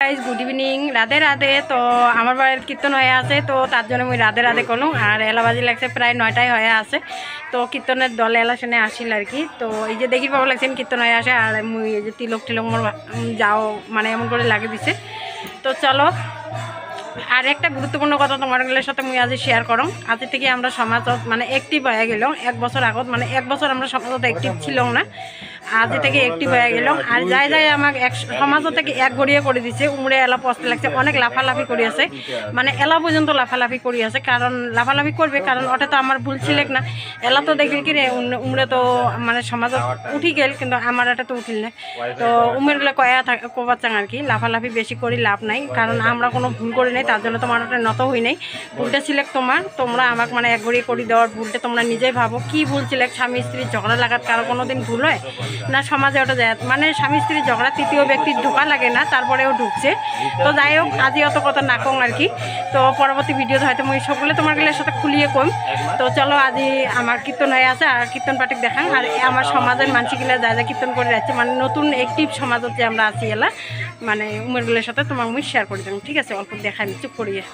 Guys good evening, Radhe Radhe. তো আমার বাড়ির কীর্তন হয়ে আছে, তো তার জন্য মুই রাধে রাধে করলুম। আর এলা বাজি লাগছে প্রায় 9টায় হয়ে আছে। তো কীর্তনের দলে এলা শুনে আসিল আর কি। তো এই যে দেখি পাবো লাগছেন কীর্তন হয়ে আসে, আর মুই এই যে তিলক টিলক মোর যাও মানে এমন করে লাগে দিছে। তো চলো, আর একটা গুরুত্বপূর্ণ কথা তোমাদের সাথে মুই আজি শেয়ার করম। আজ থেকে আমরা সমাজত মানে অ্যাক্টিভ হয়ে গেল। 1 বছর আগত মানে 1 বছর আমরা সমাজত অ্যাক্টিভ ছিলাম না, আজ থেকে অ্যাক্টিভ হয়ে গেল। আর যাই যাই আমাকে সমাজ থেকে এক গড়িয়ে করে দিছে, উমরে এলা পস্তে লাগছে, অনেক লাফালাফি করি আছে, মানে এলা পর্যন্ত লাফালাফি করি আছে। কারণ লাফালাফি করবে, কারণ ওটা তো আমার ভুল ছিল না। এলা তো দেখিল কি রে উমরে তো মানে সমাজত উঠি গেল, কিন্তু আমার এটা তো উঠিল না। তো উমেরগুলো কবার চাং আর কি, লাফালাফি বেশি করি লাভ নাই, কারণ আমরা কোনো ভুল করি নাই, তার জন্য তোমার ওটা নত হই নাই। ভুলটা ছিল তোমরা আমাকে মানে এক গড়িয়ে করে দেওয়ার ভুলটা তোমরা নিজেই ভাবো। কি ভুল ছিল? স্বামী স্ত্রীর ঝগড়া লাগার কারো কোনো দিন ভুল হয় না? সমাজে ওটা যায় মানে স্বামী স্ত্রীর ঝগড়া তৃতীয় ব্যক্তির ঢোকা লাগে না, তারপরেও ঢুকছে। তো যাই হোক, আজই অত কথা না কম আর কি। তো পরবর্তী ভিডিওতে হয়তো মুই সবগুলো তোমারগুলোর সাথে খুলিয়ে কম। তো চলো, আজই আমার কীর্তন হয়ে আছে, আর কীর্তন পাঠিক দেখান। আর আমার সমাজের মানসিকগুলো যা যা কীর্তন করে যাচ্ছে, মানে নতুন অ্যাক্টিভ সমাজত যে আমরা আছি এলা, মানে উমেরগুলোর সাথে তোমার মুই শেয়ার করে দেবো, ঠিক আছে? অল্প দেখাই চুপ করিয়ে।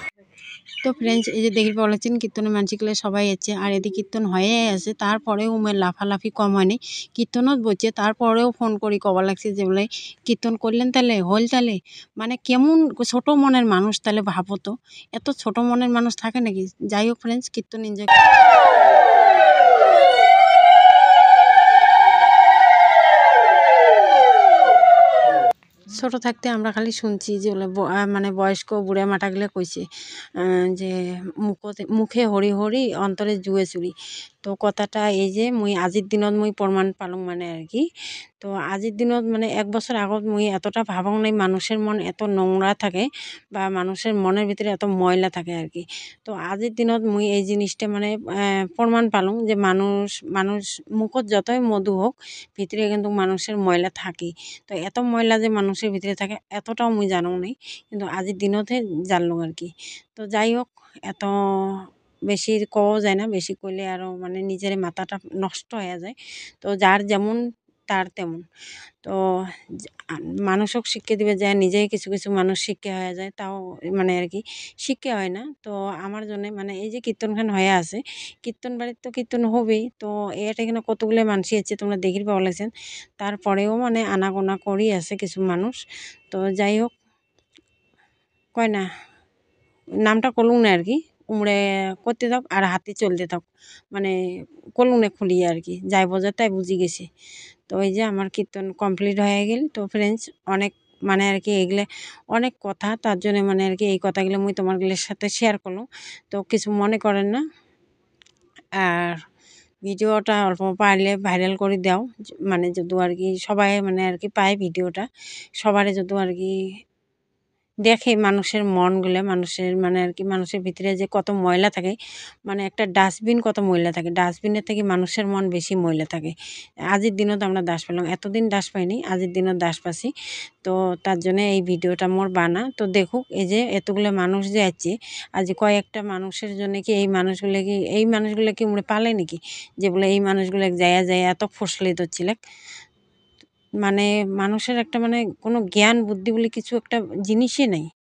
তো ফ্রেন্ডস, এই যে দেখি বলেছেন কীর্তনের মানসিকগুলো সবাই আছে, আর এদিকে কীর্তন হয়ে আছে, তারপরেও উমের লাফালাফি কম হয়নি। কীর্তনত বলছে, তারপরেও ফোন করি কবার লাগছে যে বলে কীর্তন করলেন তাহলে হল, তাহলে মানে কেমন ছোট মনের মানুষ, তাহলে ভাবো তো, এত ছোট মনের মানুষ থাকে নাকি? যাই হোক ফ্রেন্ডস, কীর্তন এনজয়। ছোট থাকতে আমরা খালি শুনছি যে মানে বয়স্ক বুড়া মাটাগুলো কইছে যে মুখে হরি হরি অন্তরে জুয়ে চুরি। তো কথাটা এই যে মুই আজির দিনত মুই প্রমাণ পালং মানে আর কি। তো আজির দিনত মানে 1 বছর আগত মুই এতটা ভাবং নাই মানুষের মন এত নোংরা থাকে, বা মানুষের মনের ভিতরে এত ময়লা থাকে আর কি। তো আজির দিনত মুই এই জিনিসটা মানে প্রমাণ পালং যে মানুষ মুখত যতই মধু হোক, ভিতরে কিন্তু মানুষের ময়লা থাকে। তো এত ময়লা যে মানুষের ভিতরে থাকে এতটাও মুই জানো নাই, কিন্তু আজির দিনতহে জানলুম আর কি। তো যাই হোক, এত বেশি কওয়া যায় না, বেশি কইলে আরও মানে নিজের মাথাটা নষ্ট হয়ে যায়। তো যার যেমন তার তেমন। তো মানুষক শিক্ষা দিবে যায়, নিজেই কিছু কিছু মানুষ শিক্ষা হয়ে যায়, তাও মানে আর কি শিক্ষা হয় না। তো আমার জন্য মানে এই যে কীর্তনখান হয়ে আছে, কীর্তন বাড়ির তো কীর্তন হবেই। তো এটা এখানে কতগুলো মানুষই আছে, তোমরা দেখির পাওয়া লাগছেন। তারপরেও মানে আনাগোনা করি আছে কিছু মানুষ। তো যাই হোক, কয় না, নামটা কলুং না আর কি, উমড়ে করতে থাক আর হাতি চলতে থাক, মানে কলুং না খুলিয়ে আর কি, যাই বোঝার তাই বুঝি গেছি। তো এই যে আমার কীর্তন কমপ্লিট হয়ে গেল। তো ফ্রেন্ডস, অনেক মানে আর কি এগুলো অনেক কথা, তার জন্য মানে আর কি এই কথাগুলো মুই তোমারগুলোর সাথে শেয়ার করলাম। তো কিছু মনে করেন না, আর ভিডিওটা অল্প পারলে ভাইরাল করে দাও, মানে যদি আর কি সবাই মানে আর কি পায় ভিডিওটা, সবারে যদি আর কি দেখে মানুষের মনগুলো, মানুষের মানে আর কি মানুষের ভিতরে যে কত ময়লা থাকে, মানে একটা ডাস্টবিন কত ময়লা থাকে, ডাস্টবিনের থেকে মানুষের মন বেশি ময়লা থাকে। আজির দিনত আমরা দাস পেলাম, এতদিন দাস পাইনি, আজির দিনত দাস পাচ্ছি। তো তার জন্য এই ভিডিওটা মোর বানা। তো দেখুক, এই যে এতগুলো মানুষ যে আছে, আজ কয়েকটা মানুষের জন্য কি এই মানুষগুলো কি উমরে পালে নাকি, যে বলে এই মানুষগুলো যায় যায় এত ফসলিত হচ্ছিল। মানে মানুষের একটা মানে কোনো জ্ঞান বুদ্ধি বলে কিছু একটা জিনিসই নেই।